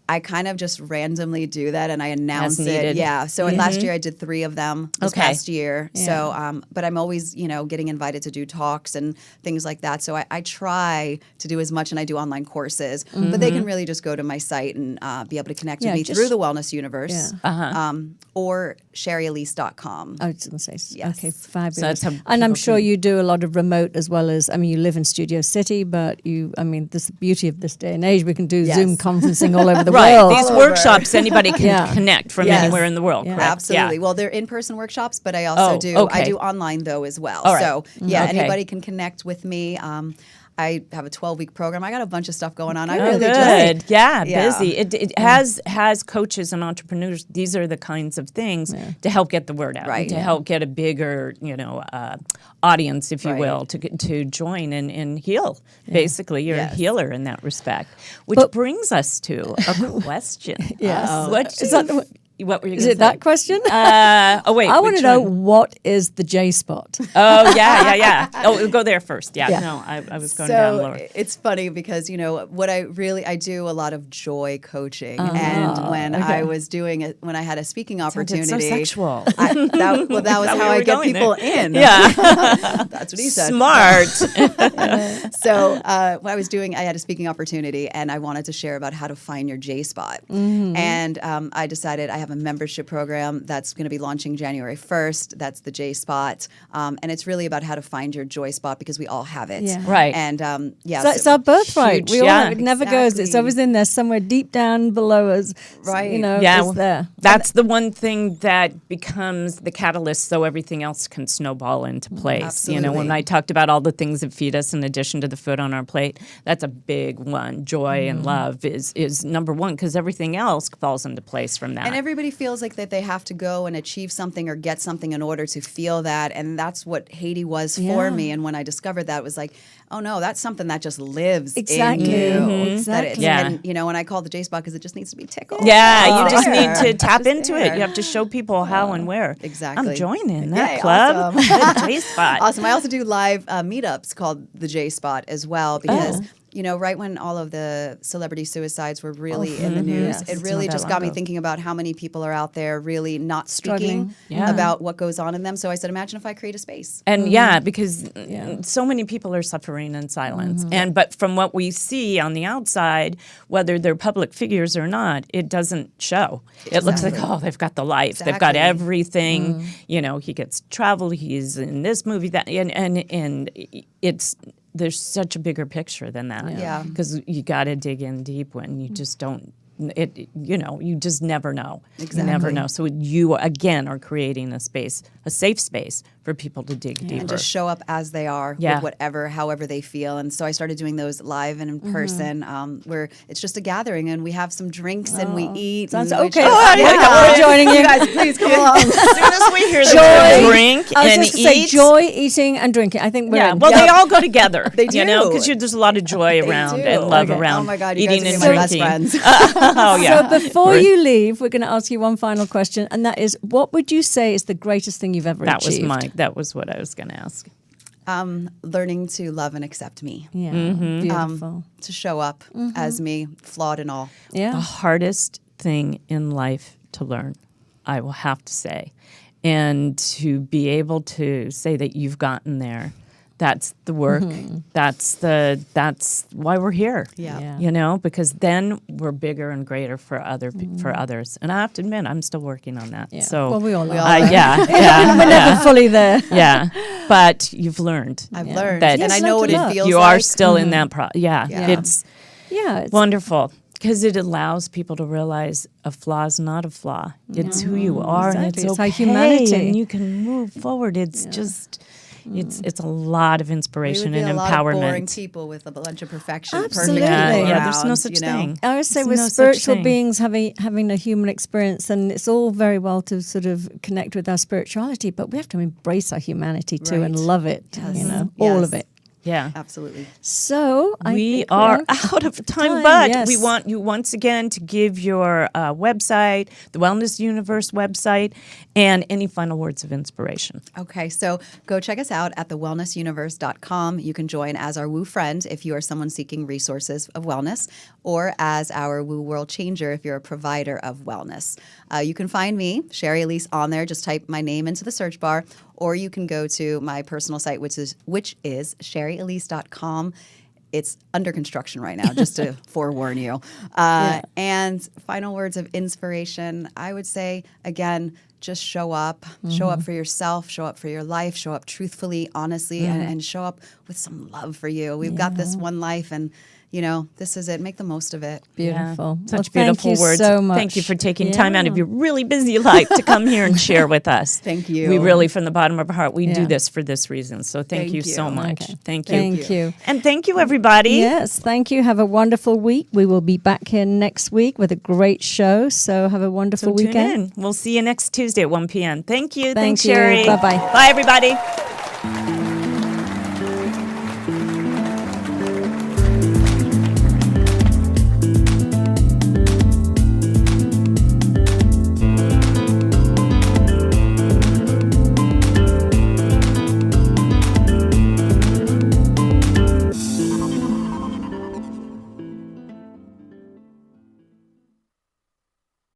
I kind of just randomly do that, and I announce As it. needed. Yeah. So last year I did 3 of them this Okay. past year. So, but I'm always, getting invited to do talks and things like that. So I try to do as much, and I do online courses. But they can really just go to my site and be able to connect Yeah, with me just- through the Wellness Universe, Uh-huh. or ShariAlyse.com. I was going to say, Yes. okay, fabulous. that's how and I'm people sure can- you do a lot of remote as well as, I mean, you live in Studio City, but this is the beauty of this day and age. We can do Yes. Zoom conferencing all over the Right. world. These All over. workshops, anybody can Yeah. connect from Yes. anywhere in the world. Yeah. Correct? Absolutely. Yeah. Well, they're in-person workshops, but I also Oh, I okay. do online though as well. All right. So yeah, Okay. anybody can connect with me. I have a 12-week program. I got a bunch of stuff going on. I Oh, really good. just Yeah, Yeah. busy. It has coaches and entrepreneurs. These are the kinds of things to help get the word out, Right. and to help get a bigger, audience, if you Right. will, to join and heal. Basically, you're Yes. a healer in that respect. Which brings us to a question. Yes. What Is that the- what were you Is gonna it that question? say? Wait. I want to which know one? what is the J spot? Oh, yeah. Oh, go there first. Yeah. Yeah. No, I was going down lower. it's funny because what I do a lot of joy coaching, and when I was doing it, when I had a speaking opportunity, so sexual. that was Thought we how I were get going people there. in. Yeah. That's what he said. Smart. So when I was I had a speaking opportunity, and I wanted to share about how to find your J spot. And I decided I have a membership program that's going to be launching January 1st. That's the J spot, and it's really about how to find your joy spot, because we all have it. Yeah. Right. And So it's our birthright. Huge, We all yeah. have, it never goes. It's Exactly. always in there somewhere deep down below us. Right. Yeah, it's there. that's the one thing that becomes the catalyst, so everything else can snowball into place. When Absolutely. I talked about all the things that feed us in addition to the food on our plate, that's a big one. Joy and love is number one, because everything else falls into place from that. And everybody feels like that they have to go and achieve something or get something in order to feel that. And that's what Haiti was for Yeah. me. And when I discovered that, it was like, oh no, that's something that just lives Exactly. in you. Mhm. That it's, Exactly. Yeah. And, when I call the J spot, because it just needs to be tickled. Yeah, you It's just there. need to tap It's into it. there. You have to show people how and where. Exactly. I'm joining that Yay, club. awesome. The J-Spot. Awesome. I also do live meetups called the J Spot as well, because right when all of the celebrity suicides were really in the news, yes. it really not just that got long me ago. thinking about how many people are out there really not speaking Struggling. Yeah. about what goes on in them. So I said, imagine if I create a space. And because so many people are suffering in silence. But from what we see on the outside, whether they're public figures or not, it doesn't show. It looks like, oh, they've got the life. They've got Exactly. everything. He gets to travel, he's in this movie, that and it's there's such a bigger picture than that. Yeah. Because you got to dig in deep when you just don't. You just never know. You never Exactly. know. So you again are creating a safe space for people to dig deeper. And just show up as they are Yeah. with whatever, however they feel. And so I started doing those live and in person, where it's just a gathering and we have some drinks and we eat. Sounds and we okay. just- We're joining you. You guys, please come along. As soon as we hear the Joy. drink I was and just going to say eat, joy, eating, and drinking. I think we're yeah, in. well, they all go together. They You know, do. because there's a lot of joy around do. and love Okay. around Oh my God, you eating guys and are my best drinking. friends. Oh, yeah. So before you leave, we're going to ask you one final question, and that is, what would you say is the greatest thing you've ever achieved? That was what I was going to ask. Learning to love and accept me. Yeah, Mm-hmm. beautiful. To show up as me, flawed and all. Yeah. The hardest thing in life to learn, I will have to say. And to be able to say that you've gotten there, that's the work. That's why we're here. Yeah. You know, because then we're bigger and greater for others. And I have to admit, I'm still working on that. Yeah. So Well, we all are. are. We're never fully there. yeah. But you've learned. I've learned. That and I Yes, know what learn to it love. feels you like. are still in that Yeah. It's Yeah. It's, wonderful because it allows people to realize a flaw is not a flaw. It's who you are, and Exactly. it's It's okay, like humanity. and you can move forward. It's just, it's a lot of We would inspiration be and a lot of boring empowerment. people with a bunch of perfection. Absolutely. Perfect Yeah, people yeah. There's no around, such you know? thing. I would say There's we're no such spiritual thing. beings having a human experience, and it's all very well to sort of connect with our spirituality, but we have to embrace our humanity too and Right. love it, Yes. you know, all Yes. of it. Yeah. Absolutely. So I We think are are out of time, time, but yes. we want you once again to give your website, the Wellness Universe website, and any final words of inspiration. Okay, so go check us out at thewellnessuniverse.com. You can join as our Woo friend if you are someone seeking resources of wellness, or as our Woo World Changer if you're a provider of wellness. You can find me, Shari Alyse, on there. Just type my name into the search bar, or you can go to my personal site, which is sharyalyse.com. It's under construction right now, just to forewarn you. And final words of inspiration, I would say, again, just show up. Show up for yourself, show up for your life, show up truthfully, honestly, and show up with some love for you. We've got this one life, and, you know, this is it. Make the most of it. beautiful. Yeah. Such Well, beautiful thank you words. so much. Thank you for taking time out of Yeah. your really busy life to come here and share with us. Thank you. We really, from the bottom of our heart, we Yeah. do this for this reason. So thank you Thank so you. much. Okay. Thank you. Thank you. And thank you, everybody. Yes, thank you. Have a wonderful week. We will be back here next week with a great show. So have a wonderful So tune weekend. in. We'll see you next Tuesday at 1 p.m. Thank you. Thank Thanks, you. Shari. Bye-bye. Bye, everybody.